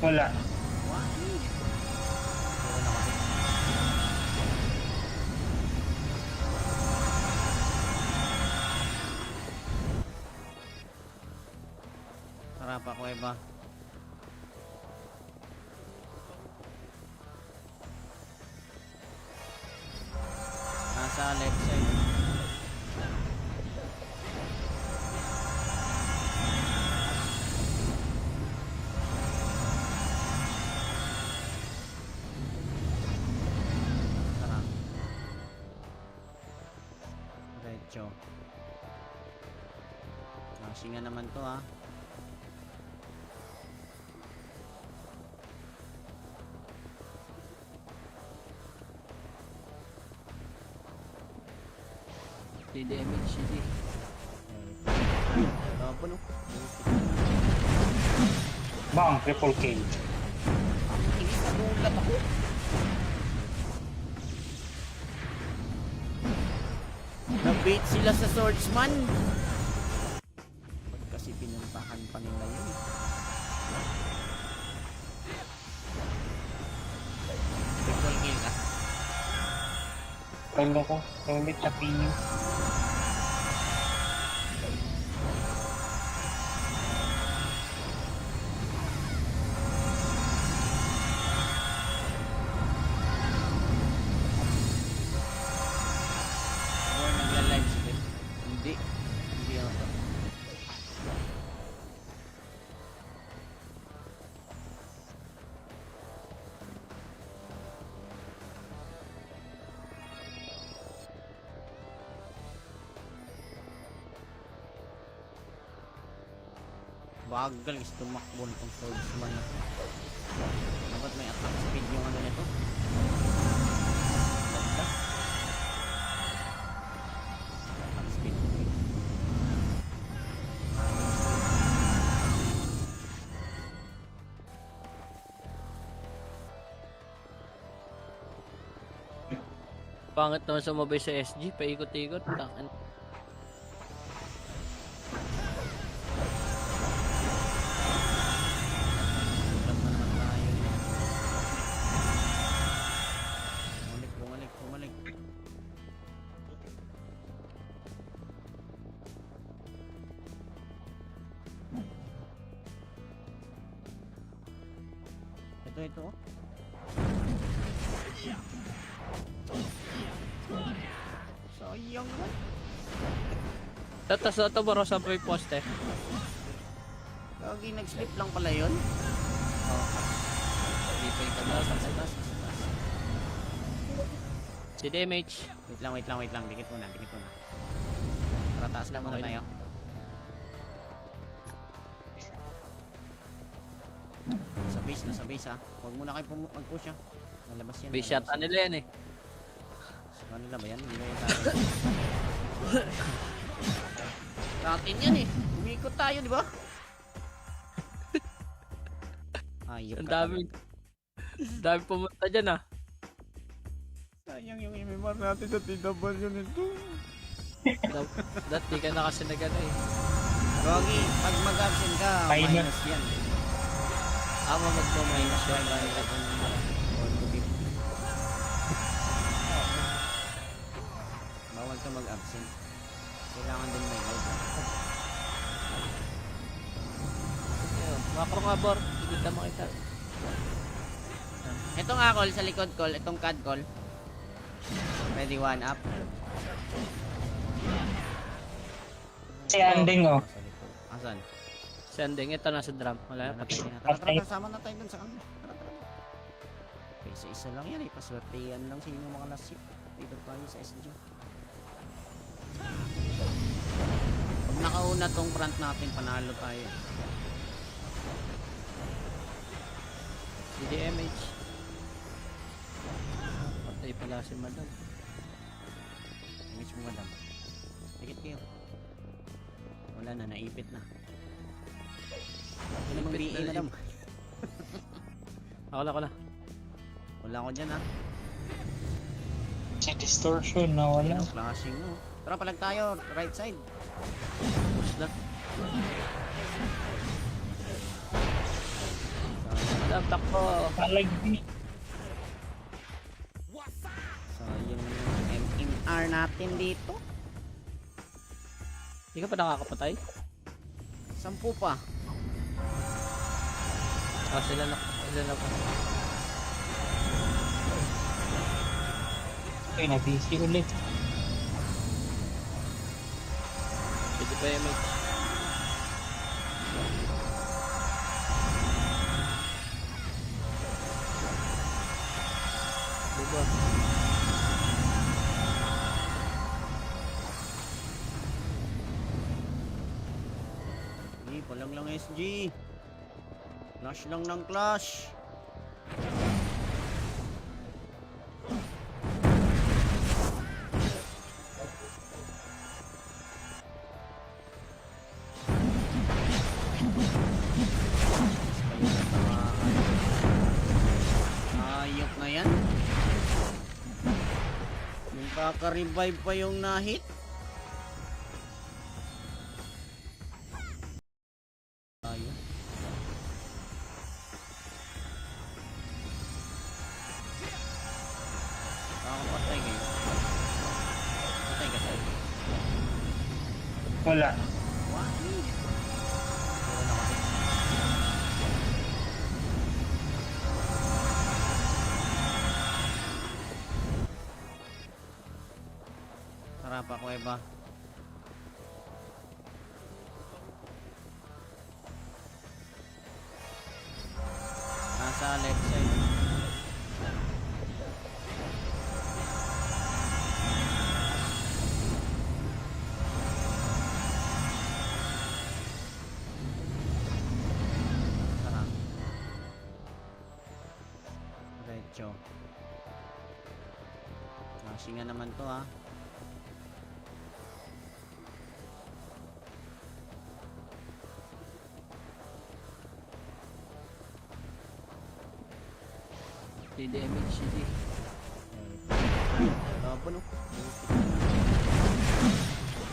Wala. Sarap ako iba. Nasa left side. Sarap. Diretso. Nasinga naman to ha. DDMH CD. Apa no? Bang, triple kill. Inis na bulat ako. Nabait sila sa swordsman. Ba't kasi pinuntahan pa nila yun? Triple kill ka. Kalo ko. Ulit sa pinyo. Siguro nagla-live stream. Hindi. Hindi ako to. Bagal is tumakbo nitong swordsman na. Dapat may attack speed yung ano nito. Ganda. Attack speed. Pangit naman sumabay sa SG, paikot-ikot. Tangan. Ulan na naman tayo. Bumalik. Ito oh. Sayang naman. Tatas na ito baro sa may poste. Gagi, nag-slip lang pala yun. Dito yung tatas. DDMH. Wait lang. Dikit muna. Para taas na muna tayo. Nasa base ha. Huwag muna kayo mag-push ha. Malabas yan. Base shot nila yan eh. Sa kanila ba yan? Hindi ba yan sa atin? Sa atin yan eh. Umikot tayo, di ba? Ayop Ang ka dami pumunta dyan ah. Sayang yung MMR natin sa TW nito. Dat di ka na kasi nagano eh. Rogi, pag mag-absent ka, Minus. minus yan. Ama magpo-minus Minus yan. 1 to 50. Bawal ka mag-absent. Kailangan din may load. Macro nga bor. Hindi ka makita. Ito nga call sa likod call, itong CAD call. Ready, 1 up. Si Anding oh. Asan? Sending. Ito nasa drum. Wala na patay. Tara, sama na tayo dun sa kanila. Tara. Isa lang yan eh. Paswertehan lang sino mga last hit. Dito tayo sa SG. Pag nakauna tong front natin, panalo tayo. DDMH. Patay pala si madam. Image mo madam. Dikit kayo. Wala na, naipit na. Ano namang BA madam? Ako na. Wala ako dyan ha. Si distortion na wala. Ano, flashing mo. Tara, palag tayo. Right side. Push na. Ang takbo. Palagdi. So, yung MMR natin dito. Hindi ka pa nakakapatay? 10 pa. Ah, sila na pa. Okay, na-busy ulit. Pwede pa yung match. Diba? Hindi, palang lang SG. Clash lang ng clash. Ayok na yan. Yung kaka-revive pa yung na-hit. Ayun. Patay kayo. Patay ka tayo. Wala. What? Wala na kasi. Harap ako iba. Nasa left side. Tara. Diretso. Nasingan naman to ha. Di damage hindi. Laban oh.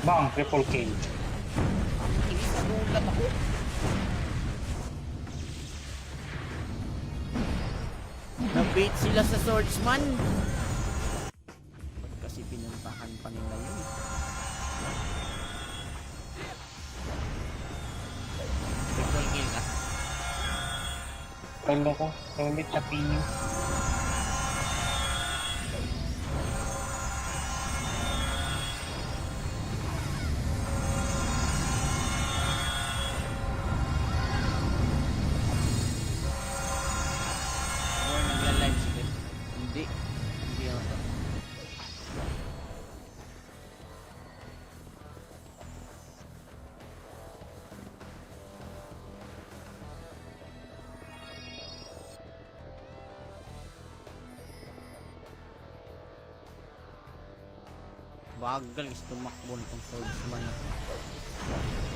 Bang, triple kill. Inis na gulat ako. Na-bait sila sa swordsman. Ba't kasi pinuntahan pa nila yun? Triple kill ka. Talo ko. Ulit na pinyo. Or nagla-live stream. Hindi. Hindi ako. Bagal is tumakbo nitong swordsman na to.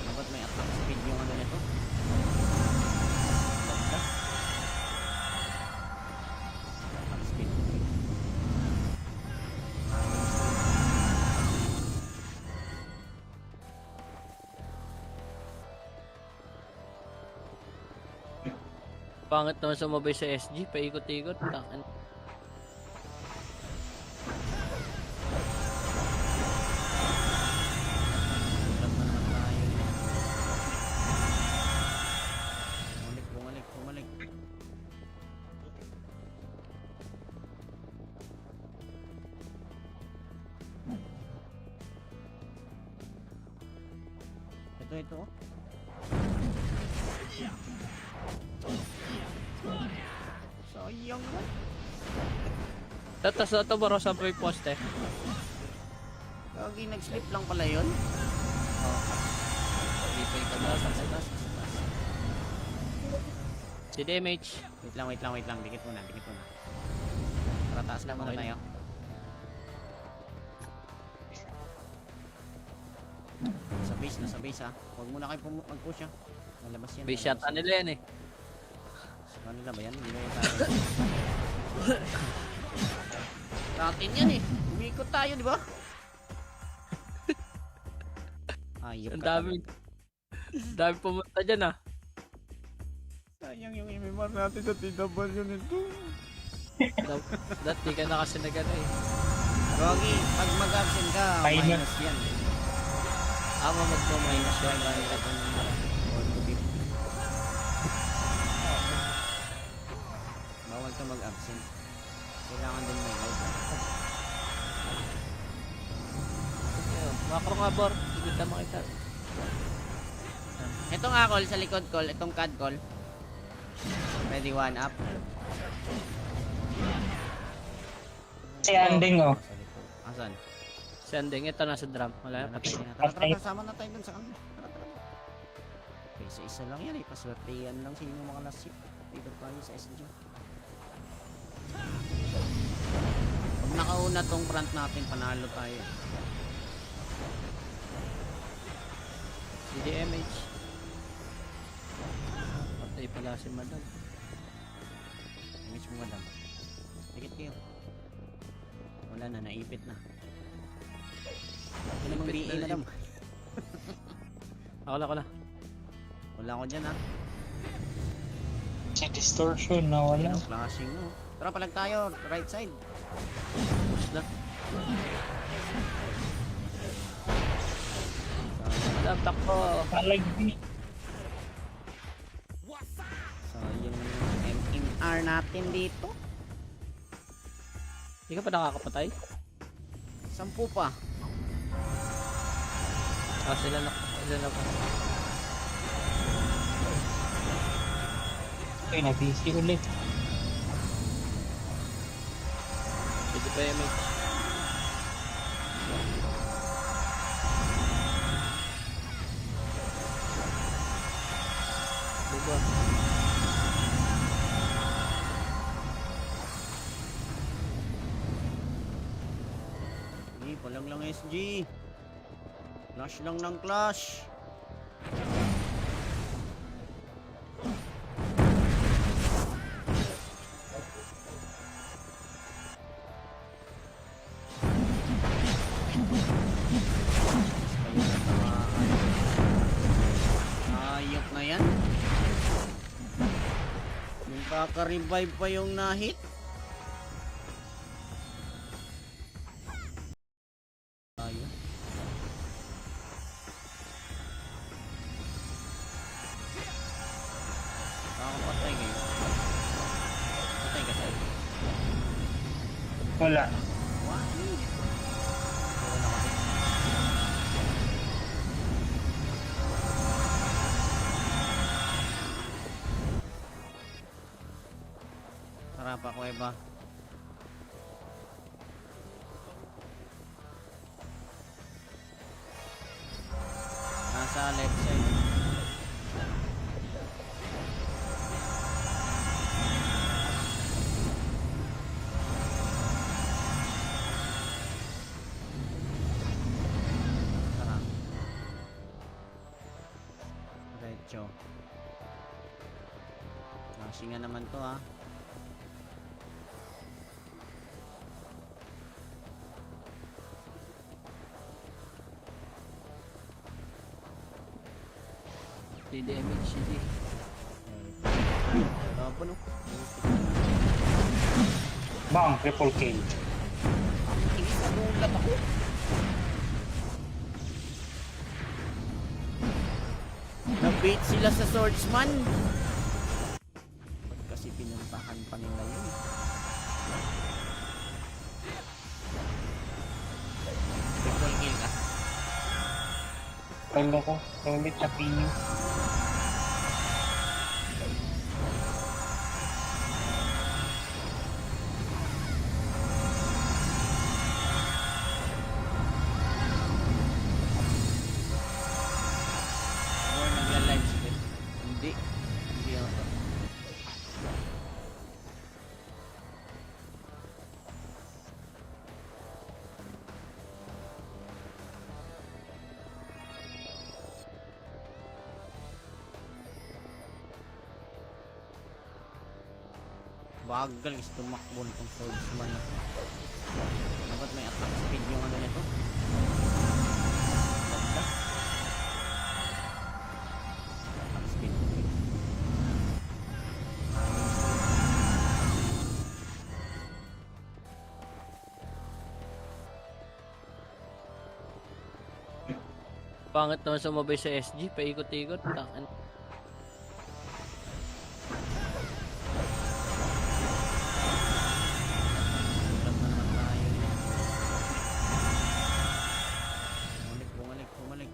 Dapat may attack speed yung ano nito. Lagdas. Attack speed. Pangit naman sumabay sa SG. Paikot-ikot. Takan. Ulat na naman tayo. Bumalik, bumalik, bumalik. Ito oh. Sayang mo. Tatas na ito baro sa may poste. Gagi, nag-slip lang pala yun. Hindi pa ikaw na sa taas. Si damage. Wait lang, wait lang, wait lang. Dikit muna, dikit muna. Tara, taas lang muna Okay. tayo. Nasa base ha. Huwag muna kayo mag-push ha. Lalabas yan. Base shot lalabas yan. nila yan eh. Sa kanila ba yan? Hindi na yan tayo. Sa atin yan eh. Umikot tayo, di ba? Ayok Ang ka dami. Dami pumunta dyan ah. talaga. Sayang yung MMR natin sa TW nito. Dati ka na kasi nag-ano eh. Gogi, pag mag-absent ka, Minus. minus yan. Ama magpo-minus yan. Bawal ka mag-absent. Kailangan din may load. Makro nga bor. Hindi ka makita. Ito nga call sa likod call, itong CAD call. Ready one up. Si Anding oh. Sa likod. Asan? Sending. Ito nasa drum. Wala na. Patay na. Tara, tara, kasama na tayo dun sa kanila. Tara, tara. Okay, isa lang yan eh. Paswertihan lang sa inyong mga last hit. Dito tayo sa SG. Pag nakauna tong front natin, panalo tayo. CDMH. Patay pala si madam. Image mo madam. Dikit kayo. Wala na, naipit na. Wala namang BA madam. Ako na. Wala ko dyan ha. Si Distortion nawala. Ano, flashing no. Tara, palag tayo. Right side. Push na. Madam, takbo. Palagbi. So, yung MMR natin dito. Hindi ka pa nakakapatay? 10 pa. Ah, sila na pa. Okay, na-busy ulit. Pwede pa MH. Diba? Hindi, palang lang SG. Clash lang ng clash. Ayok na yan. Yung kaka-revive pa yung na-hit. Ayun. Patay kayo. Patay ka tayo. Wala. Wala kasi. Tara pa, Kuweba. Nasa left side. Tara. Diretso. Nasingan naman to ha. CDMH, CD. Tapos no. Bang, triple kill. Inis na gulat ako. Na-bait sila sa swordsman. Ba't kasi pinuntahan pa nila yun? Triple kill ka. Kalo ko. Ulit sa pinyo. Or nagla-live stream. Hindi. Hindi ako. Bagal is tumakbo nitong swordsman na to. Dapat may attack speed yung ano nito. Ganda. Attack speed. Pangit naman sumabay sa SG, paikot-ikot. Tangan. Ulat na naman tayo. Bumalik.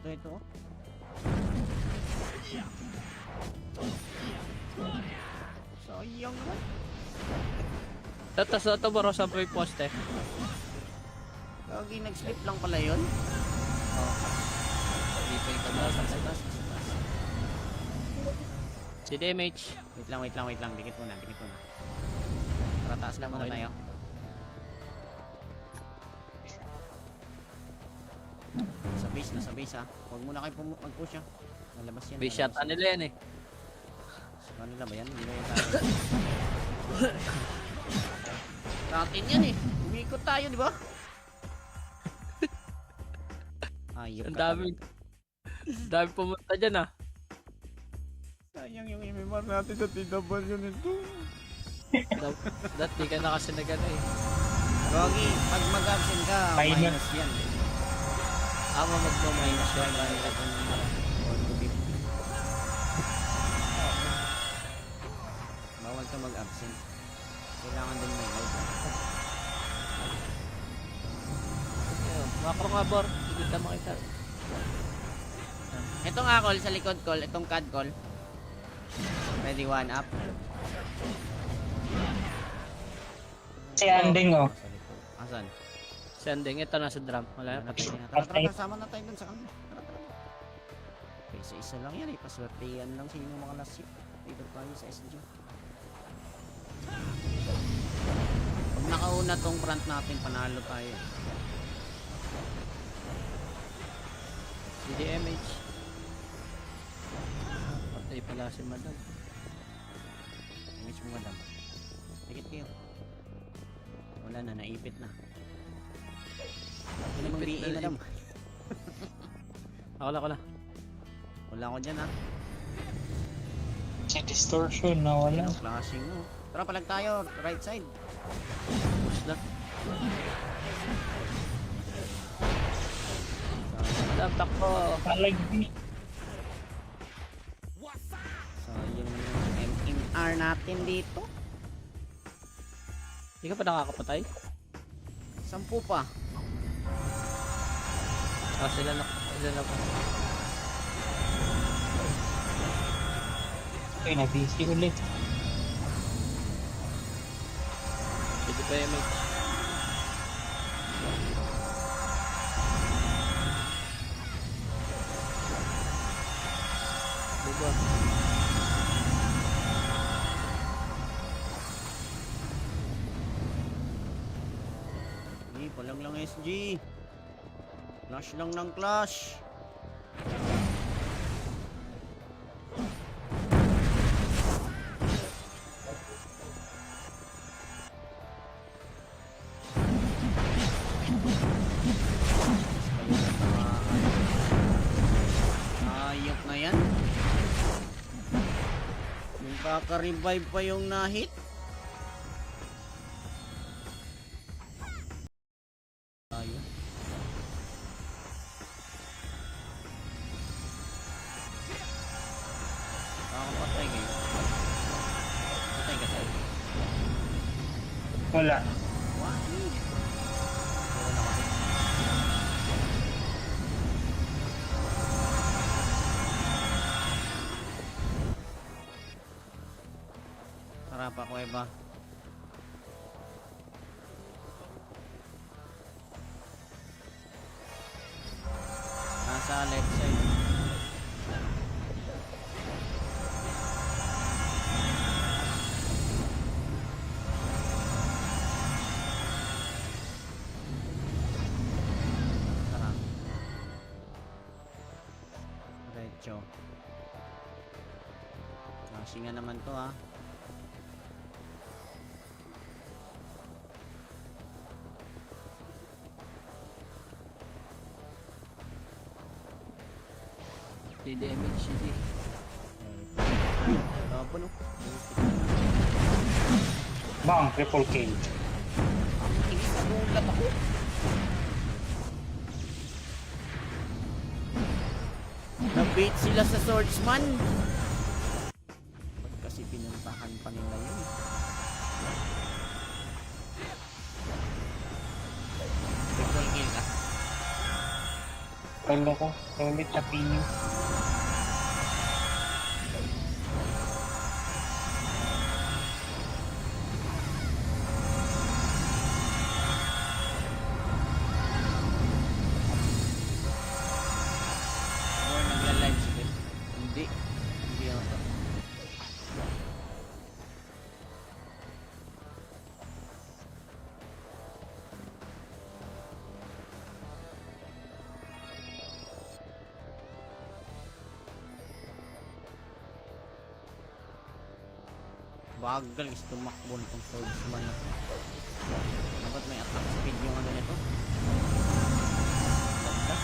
Ito. Oh. Sayang naman. Tatas ito bro sa may poste. Gagi, nag-slip lang pala yun. Hindi pa yung kamasan. Si DMH. Wait lang. Dikit muna. Para taas lang muna Okay. tayo. Nasa base ha. Huwag muna kayo mag-push ha. Nalabas yan. Base shot nila yan eh. Ano nila ba yan? Hindi ba yan tayo? Sa atin yan eh. Umikot tayo, di ba? Ayok Ang ka dami pumunta dyan ah. Sayang yung MMR natin sa TW nito. Dati ka na kasi nagano eh. Gagi, pag mag-absent ka, Minus. minus yan. Ama magmo-minus yan. Bawal ka mag-absent. Kailangan din may load. Makro nga bor. Hindi ka makita. Ito nga call sa likod call, itong CAD call. Ready, one up. Si Anding oh. Asan? Sending. Ito nasa drum. Wala na patay. Tara, sama na tayo dun sa kanila. Tara. Isa-isa lang yan eh. Paswertihan lang sa inyong mga last hit. Dito tayo sa SG. Pag nakauna tong front natin, panalo tayo. Si DMH. Patay pala si madam. Image mo madam. Tikit kayo. Wala na, naipit na. Ito namang BA madam. Ako na. Wala ko dyan ha. Si Distortion na wala. Ano, flashing mo. Tara, palag tayo. Right side. Push na. Madam, takbo. Palagbi. So, yung MMR natin dito. Hindi ka pa nakakapatay? 10 pa. Ah, sila na po. Okay, na-busy ulit. Pwede pa yung mate. Diba? Hindi, palag lang SG. Clash lang ng clash. Ayok na yan. Yung kaka-revive pa yung na-hit. Tayo. Nakakapatay kayo. Patay ka tayo. Wala. What? Puro na kasi. Tara pa, Kuweba. Nasa left side. Tara. Diretso. Flashing naman to ha. Si DMH CD. Ito. laban oh. Bang, triple kill. Inis na gulat ako. Nabait sila sa swordsman. Ba't kasi pinuntahan pa nila yun? Triple kill ka. Kalo ko, ulit na pinyo. Or nagla-live stream? Hindi. Hindi ako. Bagal is tumakbo nitong swordsman na. Dapat may attack speed yung ano nito. Landas.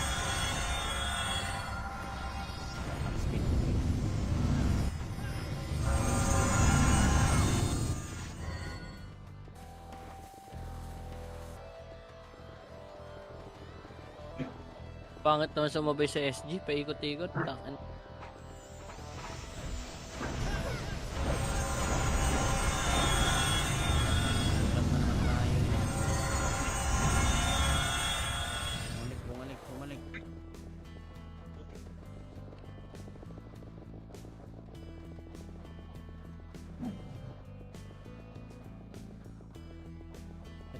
Attack speed. Pangit naman sumabay sa SG, paikot-ikot. Tangan. Ulat na naman tayo. Bumalik.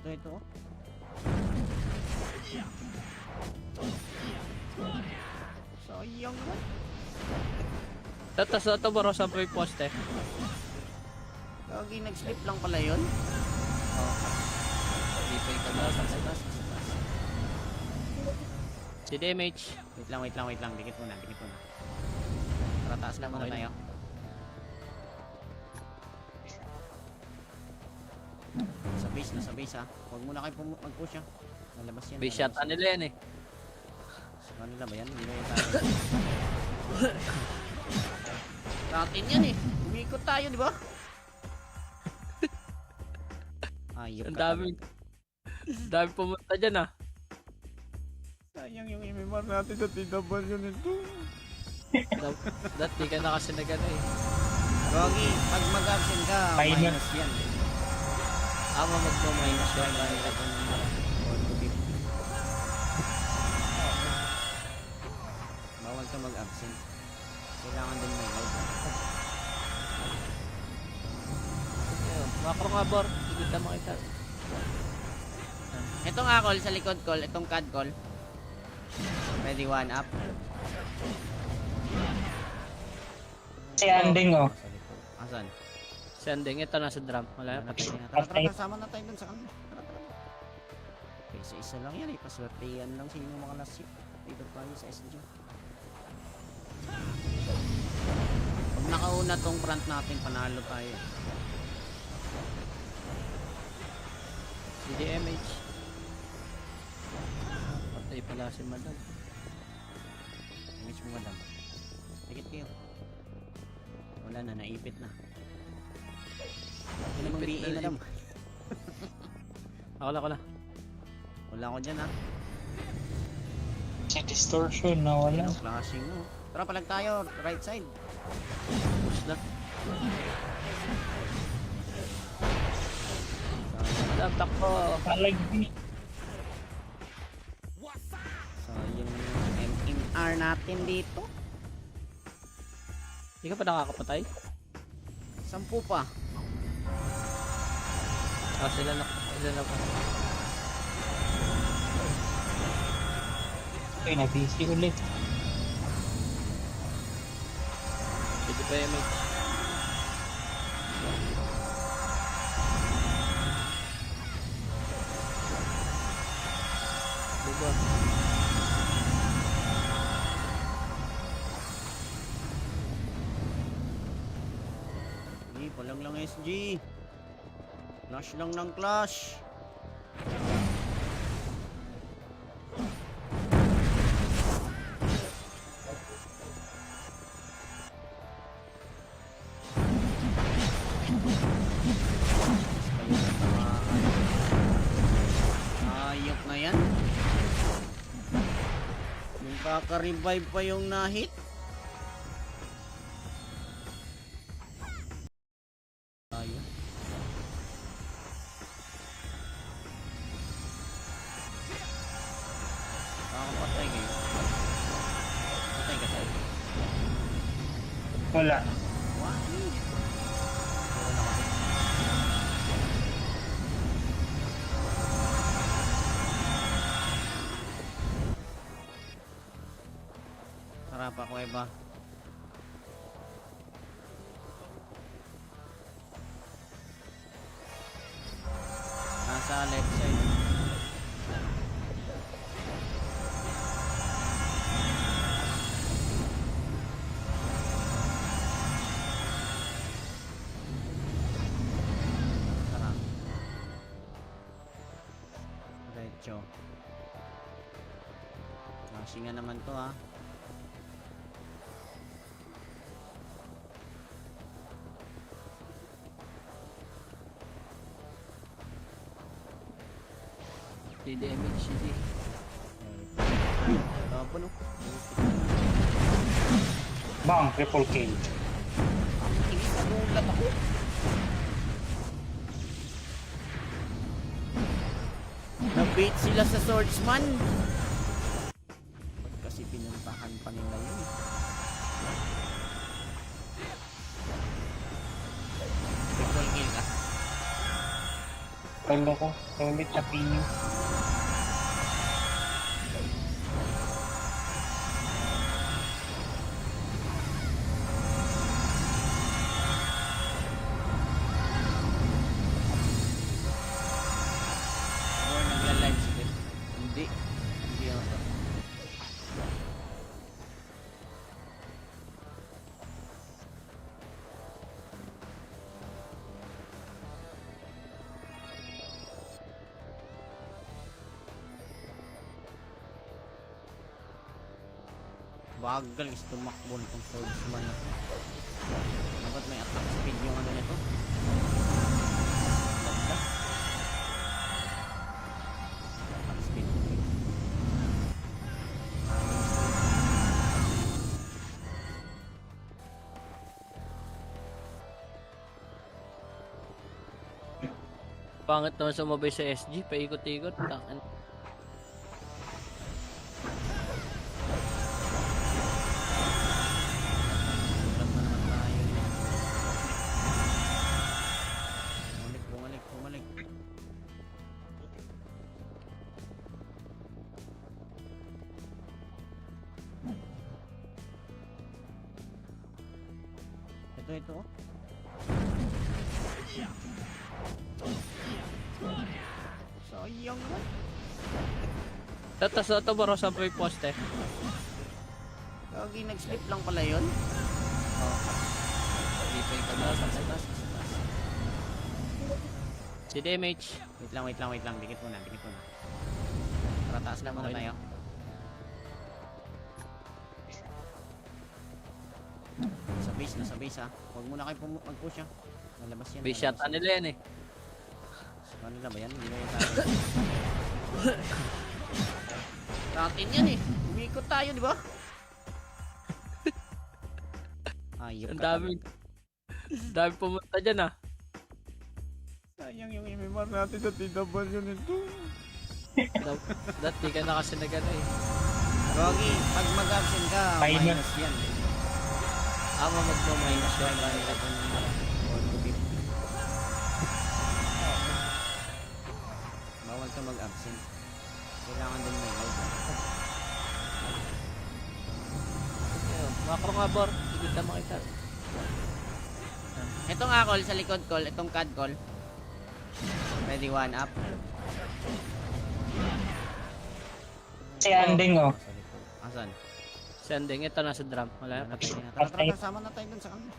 Ito oh. Sayang naman. Tatas na ito bro sa may poste. Gagi, nag-slip lang pala yun. Dito yung Taas. tatas. Si damage. Wait lang. Dikit muna. Tara, taas na muna Okay. tayo. Nasa base ha. Huwag muna kayo mag-push ha. Lalabas yan. Base shot nila yan eh. Sa kanila ba yan? Hindi ba yan tayo? Sa atin yan eh. Umikot tayo, di ba? Ayop Ang ka dami pumunta dyan ah. Sayang yung MMR natin sa TW nito. Dati ka na kasi nagano eh. Rogi, pag mag-absent ka, Minus. minus yan. Ama magpo-minus Minus yan. 5 to 50. Bawal ka mag-absent. Kailangan din may load. Macro nga bor. Hindi ka makita. Ito nga call sa likod call, itong CAD call. Ready, one up. Si Anding oh. Sa likod. Asan? Sending. Ito nasa drum. Wala. Patay Patay. na. Tara, kasama na tayo dun sa kanila. Tara. Okay, isa lang yan eh. Paswertehan lang sino mga last hit. Dito tayo sa SG. Pag nakauna tong front natin, panalo tayo. Si damage. Patay pala si madam. Image mo madam. Tikit kayo. Wala na, naipit na. Hindi namang Ipit BA na madam. Ako na. Wala ko dyan ha. Si Distortion nawala. Ano, flashing mo. Tara, palag tayo. Right side. Push na. Madam, takbo. Palagdi. So, yung MMR natin dito. Hindi ka pa nakakapatay? 10 pa. Ah, sila na pa. Okay, na-busy ulit. Pwede pa image. Diba? Hindi, palang lang SG. Clash lang ng clash. Kaka-revive pa yung na-hit. Ayun. Kakapatay kayo. Patay ka tayo. Wala. What? Wala kasi. Harap ako iba. Nasa left side. Tara. Diretso. Nasingan naman to ha. DDMH CD. Apa no? Bang, triple kill. Ini nagulat ako. Na-bait sila sa swordsman. Ba't kasi pinuntahan pa nila yun? Triple kill ka. Kalo ko. Ulit sa pinyo. Or nagla-live stream. Hindi. Hindi ako. Bagal is tumakbo nitong swordsman na to. Dapat may attack speed yung ano nito. Lagdas. Attack speed. Pangit naman sumabay sa SG, paikot-ikot. Takan. Ulat na naman tayo. Bumalik, bumalik, bumalik. Ito. Oh. Sayang mo. Tatas na ito bro sa may poste. Lagi nag-slip lang pala yun. Hindi pa ikaw na sa taas. CDMH. Wait lang. Dikit muna. Para taas na muna Okay. tayo. Nasa base ha. Huwag muna kayo mag-push ha. Lalabas yan. Base shot lalabas yan. nila yan eh. Ano na ba yan? Hindi na yan tayo. Sa atin yan eh. Umikot tayo di ba? Ayok Ang ka dami. talaga. Dami pumunta dyan ah. Sayang yung MMR natin sa TW nito. Dati ka na kasi nagano eh. Gogi, pag mag-absent ka, Minus. minus yan. Ama magmo-minus yan. Kanila ko ng 4 to 50. Bawal ka mag-absent. Kailangan din may load. Ayun, makro nga bor. Hindi ka makita. Itong call sa likod call, itong CAD call. Ready, one up. Si Anding oh. Sa likod. Asan? Sending. Ito nasa drum. Wala. Patay na. Tara, sama na tayo dun sa kanila.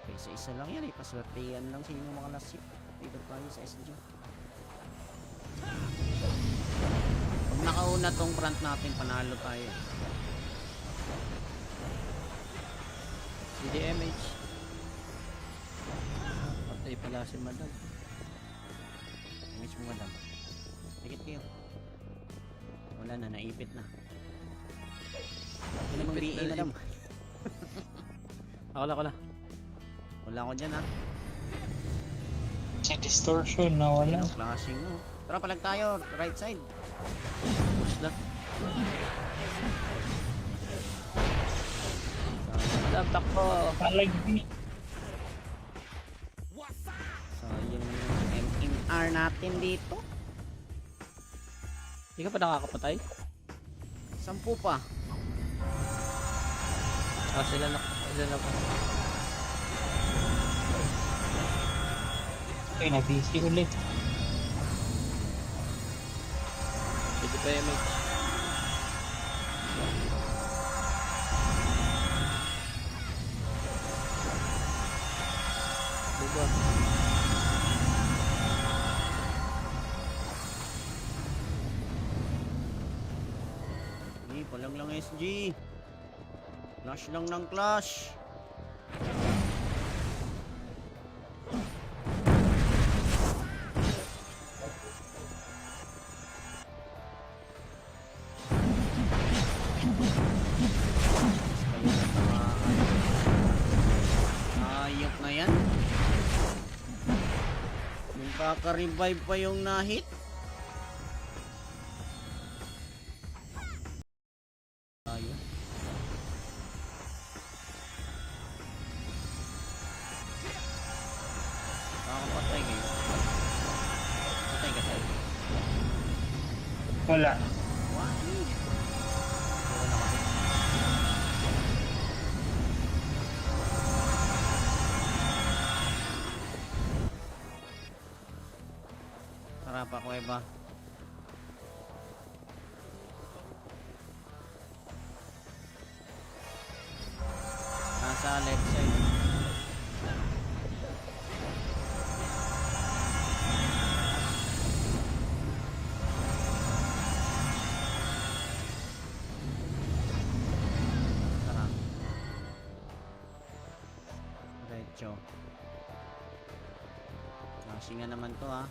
Okay, isa lang yan eh. Paswertihan lang sa inyong mga last hit. Dito tayo sa SG. Pag nakauna tong front natin, panalo tayo. CDMH. Patay pala si madam. Image mo madam. Dikit kayo. Wala na, naipit na. 3A, madam. Ako na. Wala ko dyan, ha. Si distortion nawala. Ano, flashing, no. Tara, palag tayo. Right side. Push na. Madam, takbo. Palagdi. So, yung MMR natin dito. Hindi ka pa nakakapatay? 10 pa. Ah, sila na pa. Okay, na-busy ulit. Pwede pa yung mate. Diba? Hindi, palang lang SG. Clash lang ng clash. Ayok na yan. Yung kaka-revive pa yung na-hit. Ayun. Kakapatay kayo. Patay ka tayo. Wala. Wah, puro na kasi. Tara pa, Kuweba. Nasa left side. Tara. Diretso. Nasingan naman to, ha.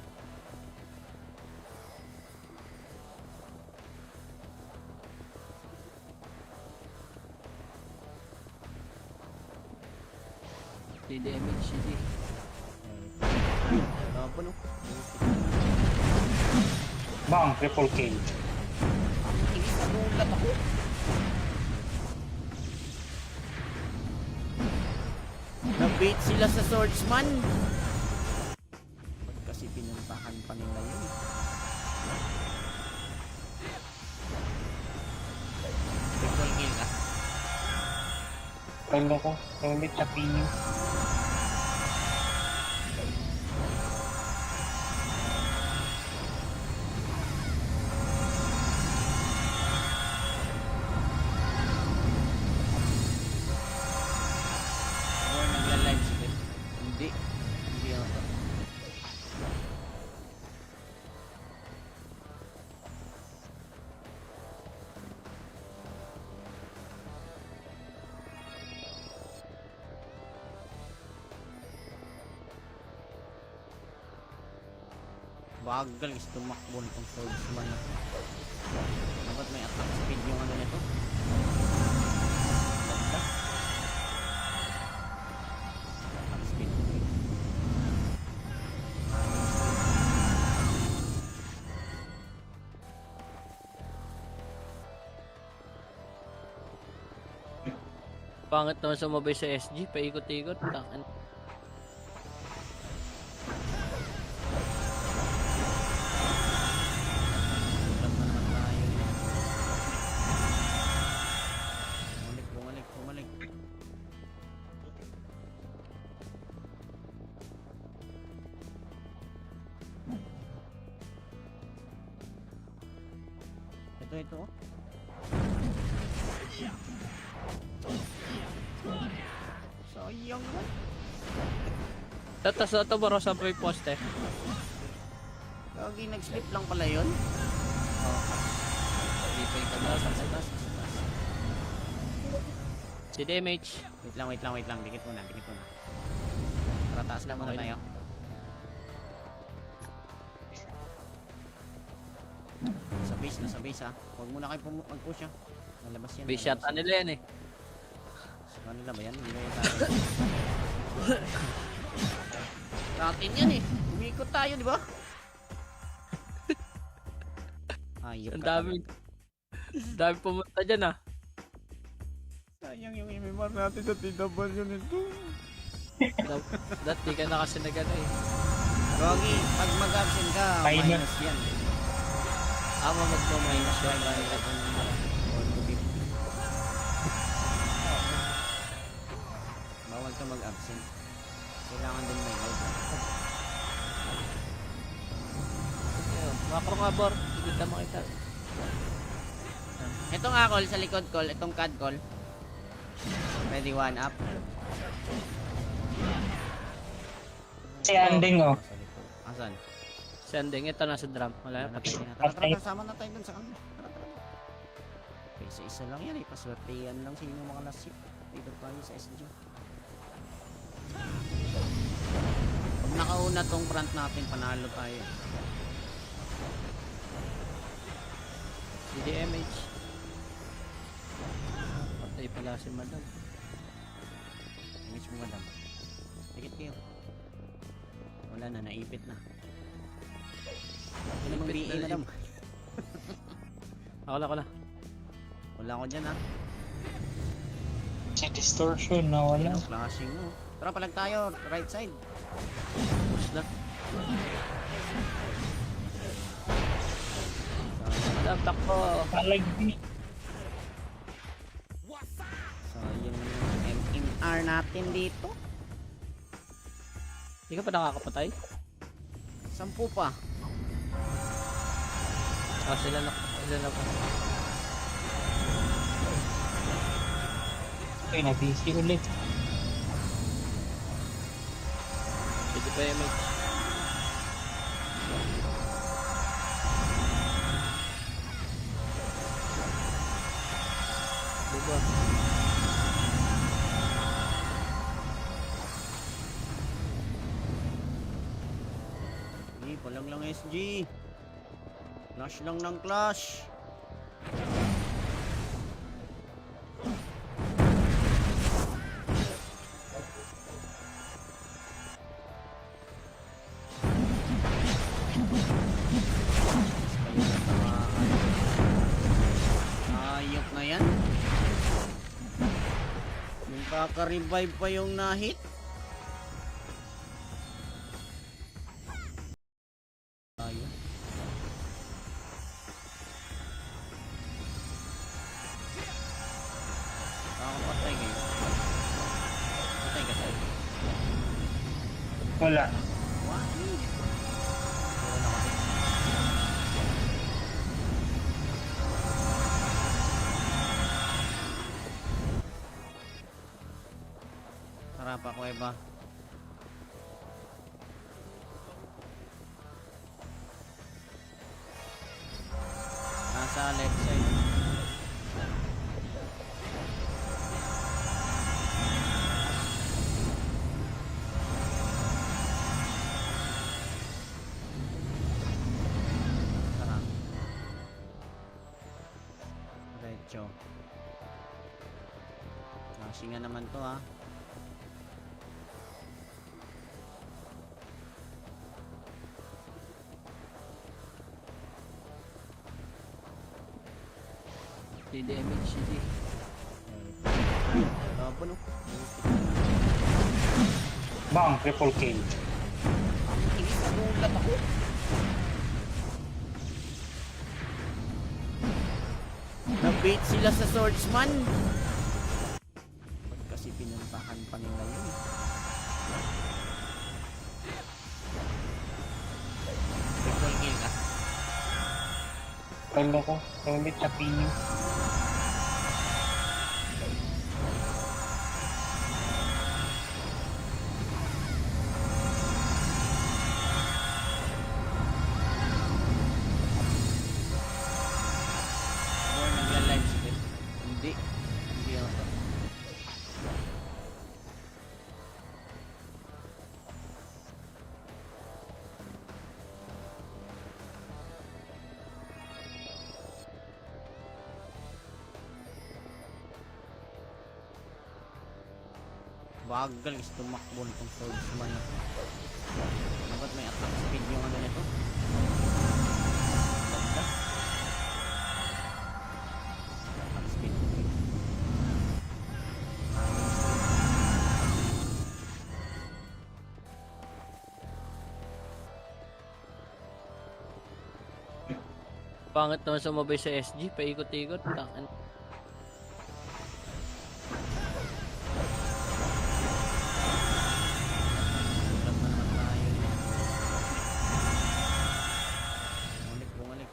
Di damage hindi. Laban, no? Bang, triple kill. Inis na gulat ako. Na-bait sila sa swordsman. Ba't kasi pinuntahan pa nila yun? Triple kill ka. Kalo ko. Ulit sa PU. Or nagla-live sila. Hindi. Hindi ako. Bagal is tumakbo nitong swordsman na. Dapat may attack speed yung ano nito. Ganda. Attack speed. Pangit naman sumabay sa SG, paikot-ikot. Tangan. Ulat na naman tayo. Bumalik, bumalik, bumalik. Ito, oh. Sayang naman. Tatas na ito baro sa may poste. Gagi, nag-slip lang pala yun. Lipay ka na sa taas. Si damage. Wait lang, wait lang, wait lang. Dikit muna, dikit muna. Tara, taas lang muna Okay. tayo. Nasa base ha. Huwag muna kayo mag-push ha. Lalabas yan. Base shot nila yan eh. Sa kanila ba yan? Hindi ba yan sa atin? Sa atin yan eh. Umikot tayo, di ba? Ayok Ang ka dami. Dami pumunta dyan ah. Sayang yung MMR natin sa TW nito. Dati ka na kasi nagano eh. Rogi, pag mag-absent ka, Minus. minus yan. Ama magpo-minus siya. Bawal ka mag-absent. Kailangan din may load. Makro nga bor. Hindi ka makita. Ito nga call sa likod call, itong CAD call. Ready one up. Si Anding oh. Asan? Sending. Ito nasa drum. Wala na patay na. Tara, tara, kasama na tayo dun sa kanila. Tara, tara. Okay, isa lang yan eh. Paswertehan lang sa inyong mga last hit. Dito tayo sa SG. Pag nakauna tong front natin, panalo tayo. CDMH. Patay pala si madam. Image mo madam. Tikit kayo. Wala na, naipit na. Ito namang Ipit BA na madam. Ako na. Wala ko dyan ha. Si distortion na wala. Ayun, flashing mo. Tara, palag tayo. Right side. Push na. Madam, takbo. Palagi. So, yung MMR natin dito. Hindi ka pa nakakapatay? 10 pa. Ah, sila na pa. Okay, na-busy ulit. Pwede pa MH. Diba? Hindi, palag lang SG. Clash lang ng clash. Ayok na yan. Yung kaka-revive pa yung na-hit. Ayun. Nakakapatay kayo. Patay ka tayo. Wala. What? Meron na kasi. Tara pa, Kuweba. Nasa left side. Tara. Diretso. Flashing nga naman to ha. CDMH CD. Tapos no. Bang, triple kill. Inis na gulat ako. Na-bait sila sa swordsman. Ba't kasi pinuntahan pa nila yun? Triple kill ka. Kalo ko. Ulit sa pinyo. Or nagla-live stream? Hindi. Hindi ako to. Bagal is tumakbo nitong swordsman na. Dapat may attack speed yung ano nito. Lagdas. Attack speed. Pangit naman sumabay sa SG, paikot-ikot. Tangan. Ulat na naman tayo.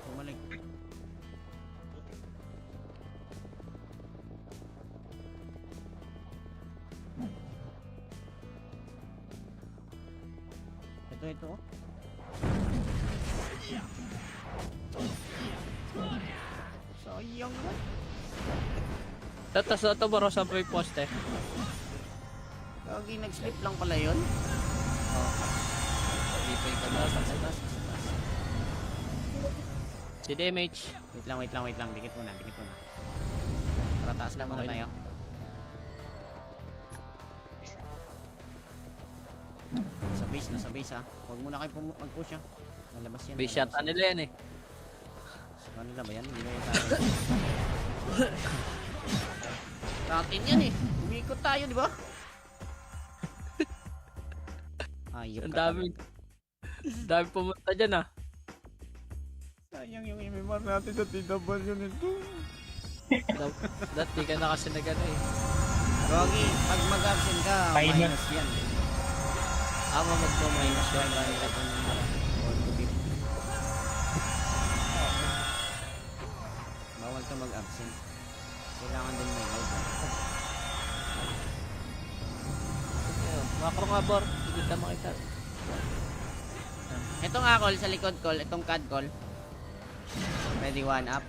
Bumalik. Ito. Oh. Sayang na. Tatas na ito baro sa may poste. Gagi, nag-slip lang pala yun. Hindi pa yung tatas. Si damage. Wait lang. Dikit muna. Para taas na muna Okay. tayo. Nasa base ha. Huwag muna kayo mag-push ha. Lalabas yan. Base shot nila yan eh. Sa kanila ba yan? Hindi ba yan tayo? Sa atin yan eh. Umikot tayo, di ba? Ayok Ang ka. dami pumunta dyan ah. Sayang yung MMR natin sa TW nito. Dati ka na kasi nagano eh. Rogi, pag mag-absent ka, Minus. minus yan. Ama magpo-minus yan. Bawal ka mag-absent. Kailangan din may load. Macro nga bor. Hindi ka makita. Ito nga call sa likod call, itong CAD call. Ready one up.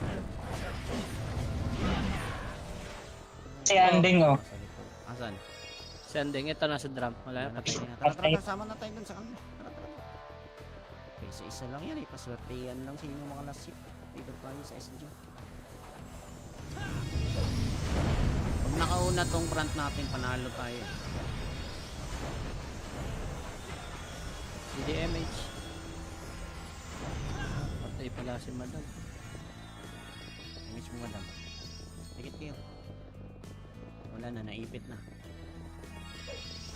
Si Anding oh. Sa likod. Asan? Sending. Ito nasa drum. Wala. Patay Patay. na. Tara, kasama na tayo dun sa kanila. Tara. Okay, isa lang yan eh. Paswertehan lang sino mga last ship. Dito tayo sa SG. Pag nakauna tong front natin, panalo tayo. CDMH. Patay pala si madam. Image mo madam. Dikit kayo. Wala na, naipit na.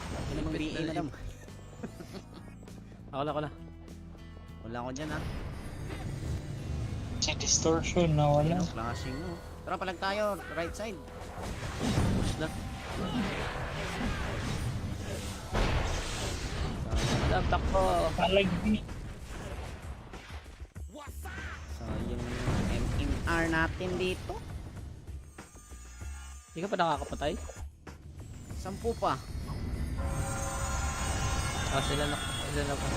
Ito namang Ipit BA na madam. Ako na. Wala ko dyan ha. Si Distortion na wala. Ano, flashing no. Tara, palag tayo. Right side. Push na. Madam, takbo. Palagbi. So, yung MMR natin dito. Hindi ka pa nakakapatay? 10 pa. Sila na pa.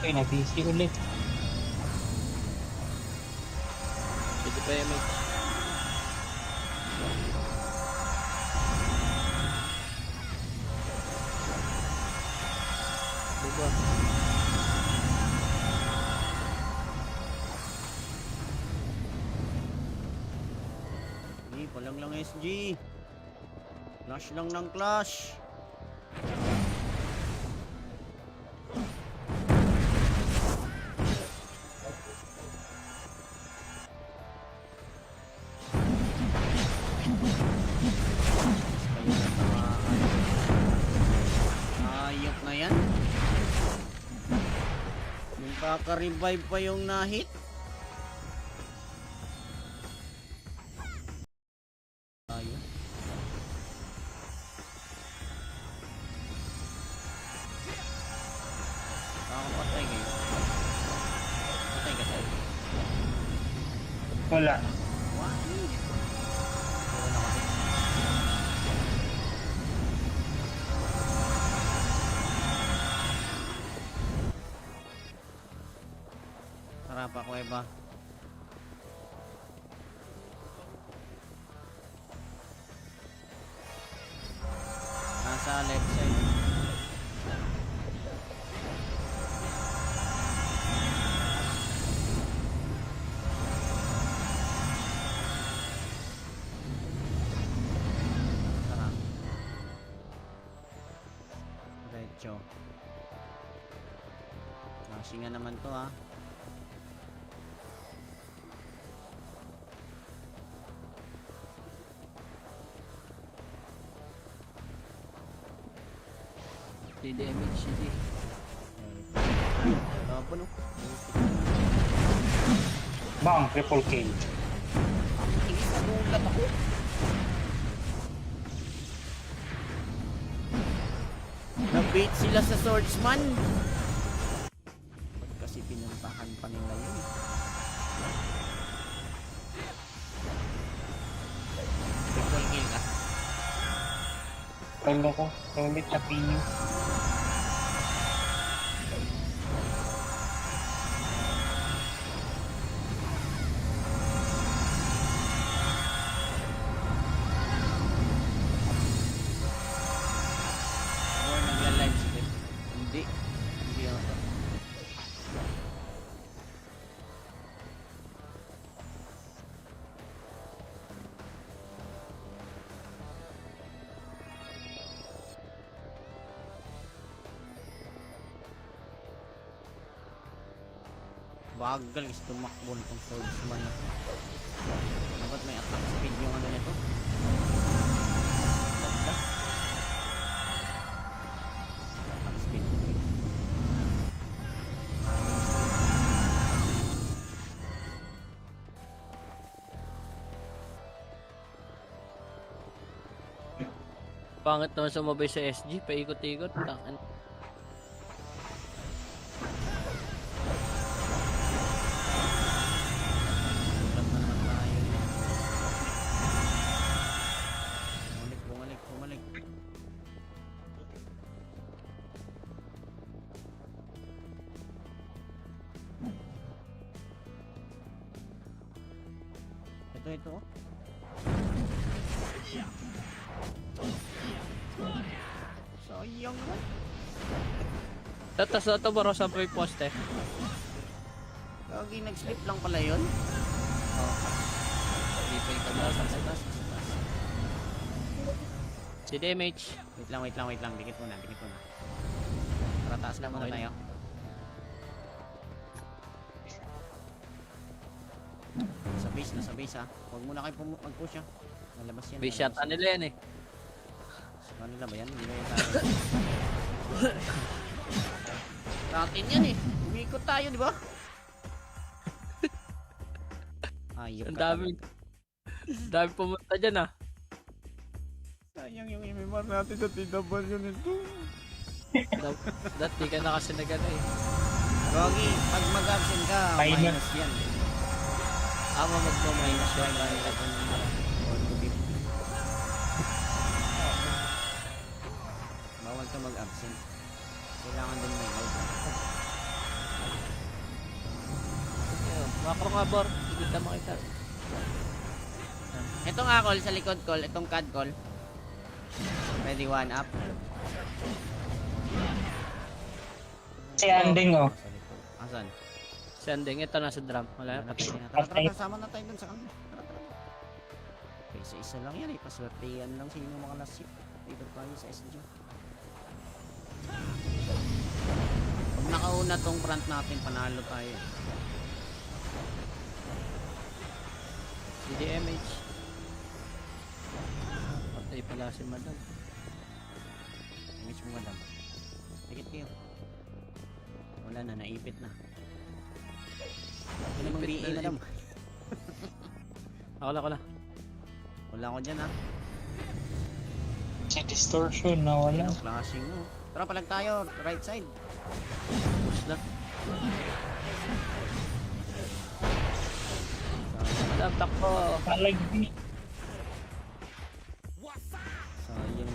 Okay, na-busy ulit. Pwede pa image. Diba? Hindi, palang lang SG. Clash lang ng clash. Ayok na yan. Yung kaka-revive pa yung na-hit. Ayok. Patay kayo. Patay ka tayo. Wala. What? Wala na kasi. Sarap ako iba. Nasa left side. Diretso. Flashing nga naman to ha. DDMH CD. Laban oh. Bang, triple kill. Inis na gulat ako. Nabait sila sa swordsman. Ba't kasi pinuntahan pa nila yun? Triple kill ka. Kalo ko, ulit na pinyo. Or nagla-live stream. Hindi. Hindi ako. Bagal is tumakbo nitong swordsman na to. Dapat may attack speed yung ano nito. Ganda. Attack speed. Pangit naman sumabay sa SG, paikot-ikot. Takan. Ulat na naman tayo. Bumalik, bumalik, bumalik. Ito oh. Sayang mo. Tatas na ito baro sa may poste. Lagi nag-slip lang pala yun. Hindi pa ikaw na sa tatas. CDMH. Wait lang, wait lang, wait lang. Dikit muna, dikit muna. Para taas lang muna Okay. tayo. Nasa base ha. Huwag muna kayo mag-push ha. Nalabas yan. Base shot lalabas yan. nila yan eh. Sa kanila ba yan? Hindi ba yan tayo? Sa atin yan eh. Umikot tayo, di ba? Ayok Ang ka dami. talaga. Dami pumunta dyan ah. Sayang yung MMR natin sa TW nito. Dati ka na kasi nagano eh. Gogi, pag mag-absent ka, Minus. minus yan. Ama magpo-minus yan. Bawal ka mag-absent. Kailangan din may load. Makro nga bor. Hindi ka makita. Ito nga call sa likod call, itong CAD call. Ready one up. Si Anding oh. Sa likod. Asan? Sending. Ito nasa drum. Wala na. Patay na. Tara, tara, kasama na tayo dun sa kanila. Tara, tara. Okay, isa lang yan eh. Paswertihan lang sino mga last hit. Dito tayo sa SG. Pag nakauna tong front natin, panalo tayo. CDMH. Patay pala si madam. Image mo madam. Dikit kayo. Wala na, naipit na. Wala namang Ipit BA na, madam. Ako lang. Wala ko dyan ha. Si distortion nawala. Ayun, flashing no. Tara, palag tayo. Right side. Push na. Madam, takbo. Palagdi. So, yung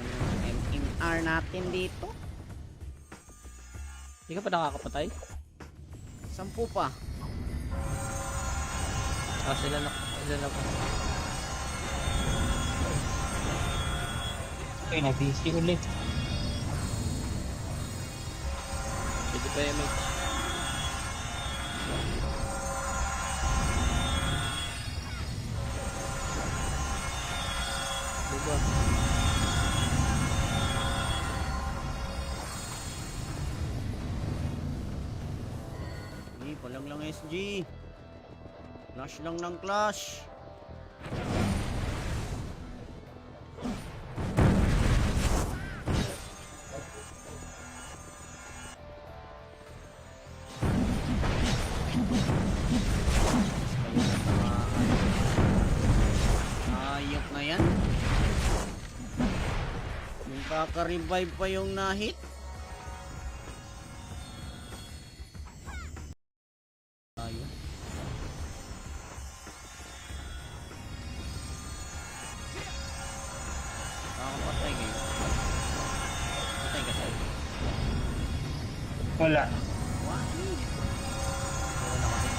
MMR natin dito. Hindi ka pa nakakapatay? 10 pa. Ah, sila na pa. Okay, na-busy ulit. Pwede pa MH. Diba? Walang lang SG. Clash lang ng clash. Ayok na yan. Yung kaka-revive pa yung na-hit. Ayun. Nakakapatay kayo. Patay ka tayo. Wala. What? Wala na kasi.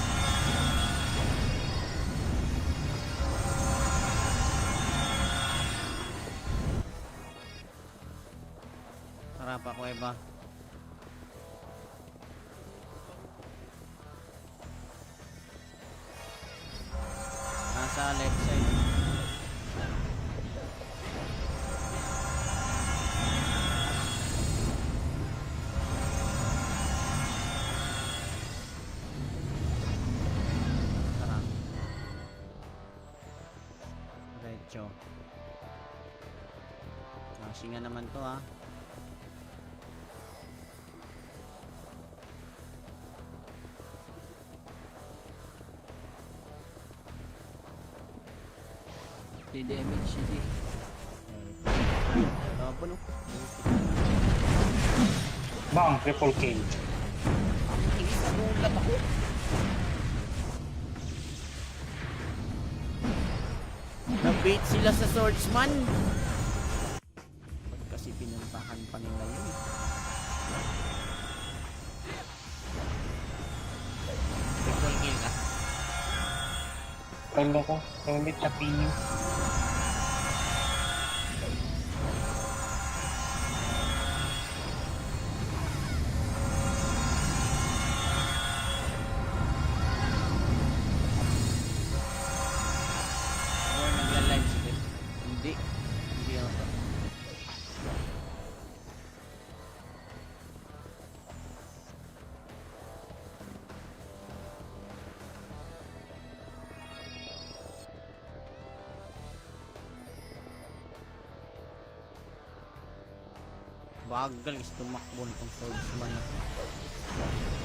Sarap ako, Eva. Nasa left side. Sarap. Diretso. Singa naman to, ha. Di damage siya. Laban, no? Bang, triple kill. Inis na gulat ako. Na-bait sila sa swordsman. Ba't kasi pinuntahan pa nila yun? Triple kill ka. Kalo ko. Ulit sa pinyo. Or nagla-live sila. Hindi. Hindi ako. Bagal is tumakbo nitong swordsman na to.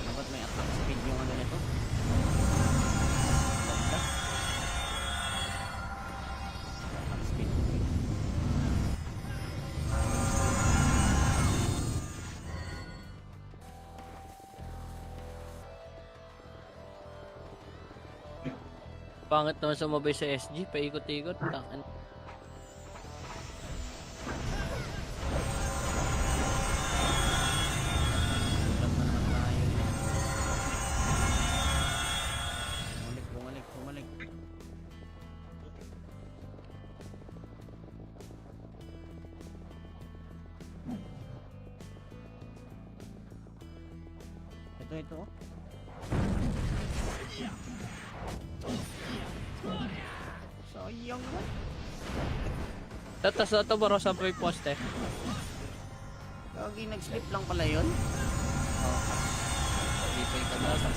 Dapat may attack speed yung ano nito. Ganda. Attack speed. Pangit naman sumabay sa SG, paikot-ikot. Tangan. Ulat na naman tayo. Bumalik, bumalik, bumalik. Ito, oh. Sayang mo. Tatas na ito baro sa may poste. Kagi nag-slip lang pala yun. Dito yung kanasan.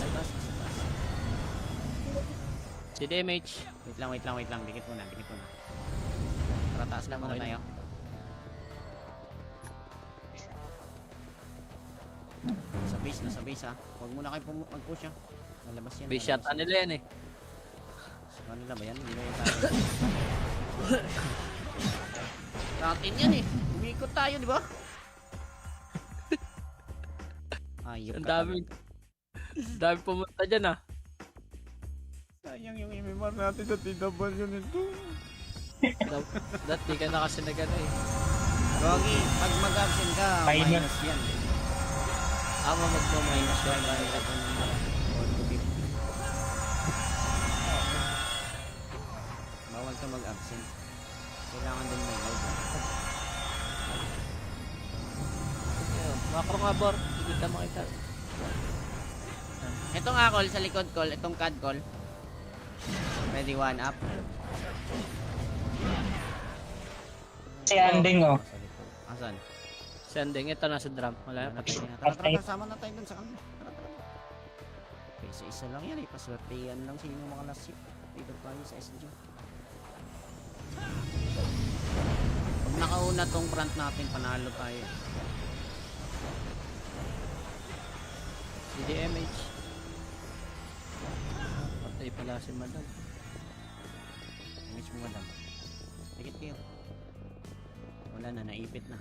Si damage. Wait lang, wait lang, wait lang. Dikit muna, dikit muna. Tara, taas lang muna Okay. tayo. Nasa base ha. Huwag muna kayo mag-push ha. Lalabas yan. Base shot nila yan eh. Sa kanila ba yan? Hindi ba yan tayo? Sa atin yan eh. Umikot tayo, di ba? Ayok Ang ka dami. Dami pumunta dyan ah. Sayang yung MMR natin sa TW nito. Dati ka na kasi na gano'n eh. Gogi, pag mag-absent ka, Minus. minus yan. Ama magpo-minus Minus yan. 1 to 50. Bawal ka mag-absent. Kailangan din may load. Makro nga bor. Hindi ka makita. Ito nga call sa likod call, itong CAD call. Ready, 1 up. Si Anding oh. Asan? Sending. Ito nasa drum. Wala na patay niya. Tara, tara, sama na tayo dun sa kanila. Tara, tara. Okay, Isa-isa lang yan eh. Paswertihan lang sino mga last hit. Dito tayo sa SG. Pag nakauna tong front natin, panalo tayo. CDMH. Patay pala si madam. Image mo madam. Tikit kayo. Wala na, naipit na.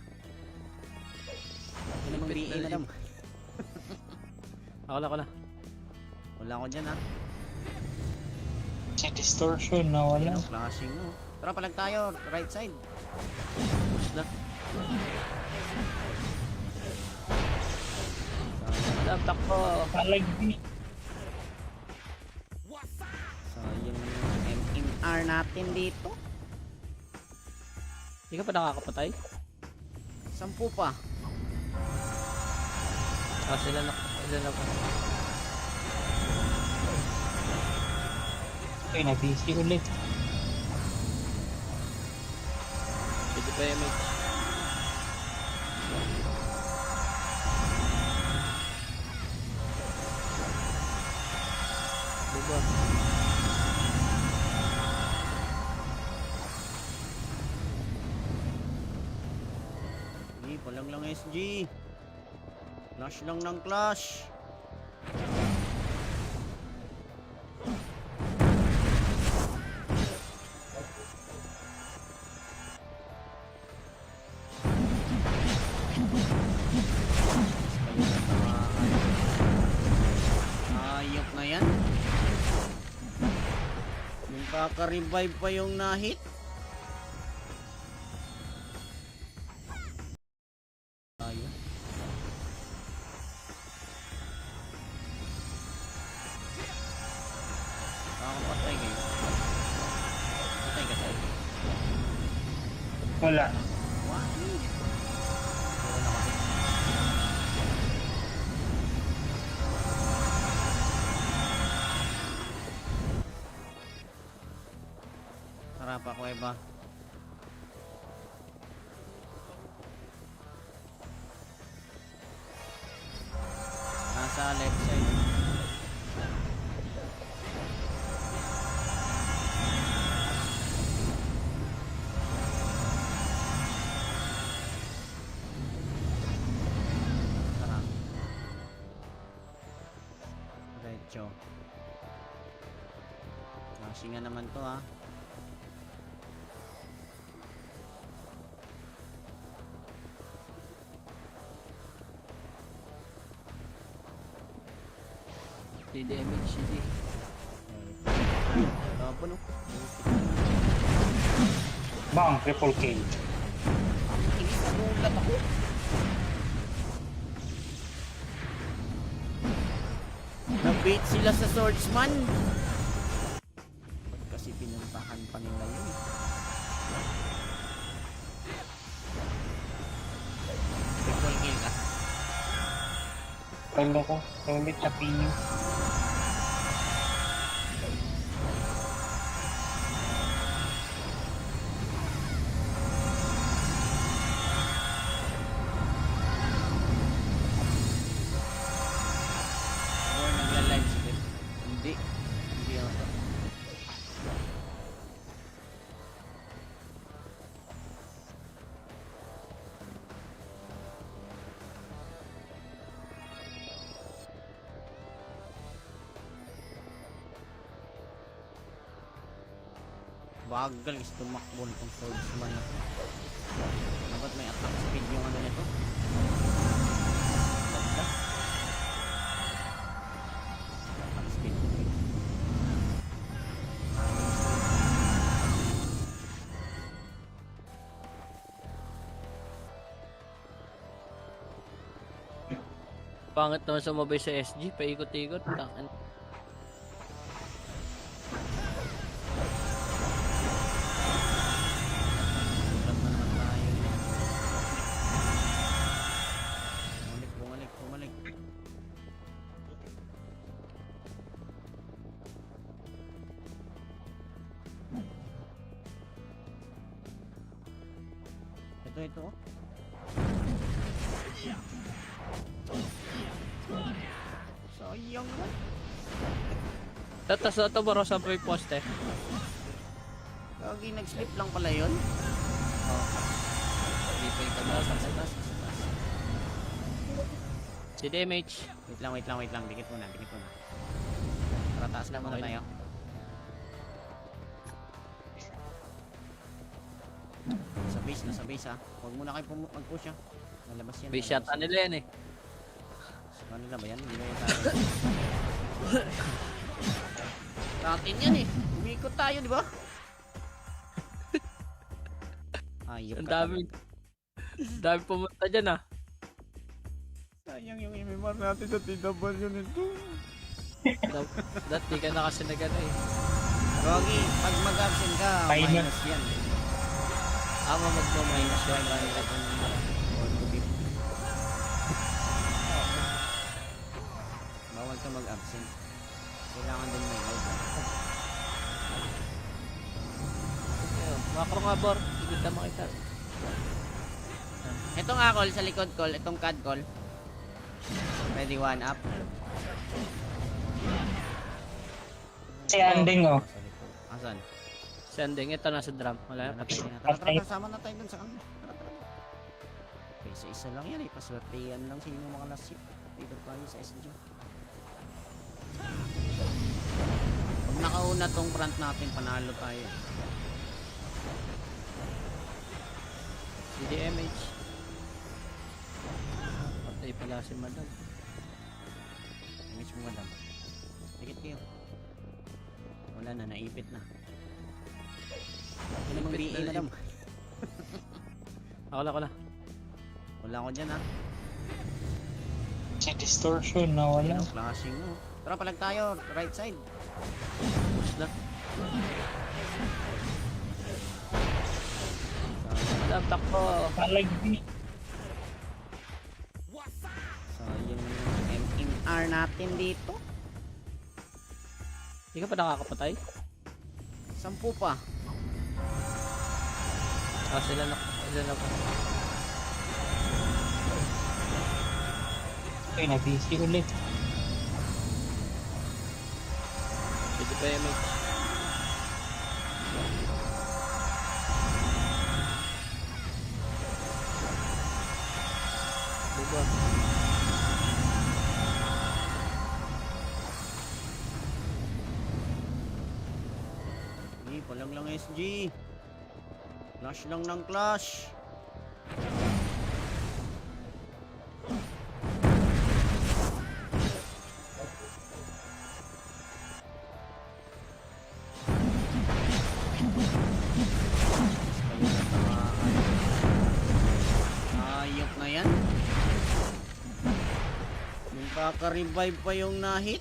Ito namang Ipit BA na madam. Ako na. Wala ko dyan ha. Si distortion na wala. Ayun, flashing mo. Tara palag tayo, right side. Push na. Madam, takbo. Palagdi. So yung MMR natin dito. Hindi ka pa nakakapatay? 10 pa. Sila na pa. Okay, na-busy ulit. Pwede pa MH. Diba? Hindi, palang lang SG. Clash lang ng clash. Ayok na yan. Yung kaka-revive pa yung na-hit. Ayun. Nakakapatay kayo. Patay ka tayo. Wala. Why? Puro na kasi. Tara pa, Kuweba. Nasa left side. Tara. Diretso. Flashingan naman to ha. CDMH, CD. Tapos no. Bang, triple kill. Inis na gulat ako. Nabait sila sa swordsman. Ba't kasi pinuntahan pa nila yun? Triple kill ka. Kalo ko. Ulit sa PU. Or nagla-live stream. Hindi. Hindi ako. Bagal is tumakbo nitong swordsman na. Dapat may attack speed yung ano nito. Ganda. Attack speed. Pangit naman sumabay sa SG, paikot-ikot. Tangan. Ulat na naman tayo. Bumalik. Ito. Oh. Sayang naman. Tapos ito bro sa may poste. Gagi, nag-slip lang pala yun. Oh. Hindi pa yung taas. Sa taas. Si damage. Wait lang. Dikit muna. Para taas na muna Okay. tayo. Nasa base ha. Huwag muna kayo mag-push ha. Lalabas yan. Base shot nila yan eh. Sa kanila ba yan? Hindi ba yan tayo? Sa atin yan eh. Umikot tayo, di ba? Ayok Ang ka dami pumunta dyan ah. Sayang yung MMR natin sa TW nito. Dati di ka na kasi nagana eh. Rogi, pag mag-absent ka, Minus. minus yan. Ama magmo-minus yan. Bawal ka mag-absent. Kailangan din may load. Macro nga bor. Hindi ka makita. Ito nga call sa likod call, itong CAD call. Ready one up. Si Anding oh. Asan? Sending. Ito nasa drum. Wala. Patay na. Tara, sama na tayo dun sa kanila. Tara. Okay, isa lang yan eh. Paswertehan lang sino mga last hit. Dito tayo sa SG. Pag nakauna tong front natin, panalo tayo. Si damage. Patay pala si madam. Image mo madam. Dikit kayo. Wala na, naipit na. Ano namang Ipit BA na madam? Ako na. Wala ko dyan ha. Si Distortion na wala. Ano, flashing mo. Tara, palag tayo. Right side. Push na. Madam, takbo. Palagbi. Sayang yung MMR natin dito. Hindi ka pa nakakapatay? 10 pa. Ah, sila na. Okay, na-busy ulit. Pwede pa damage. Diba? Hindi, palang lang SG. Clash lang ng clash. Ayok na yan. Yung kaka-revive pa yung na-hit.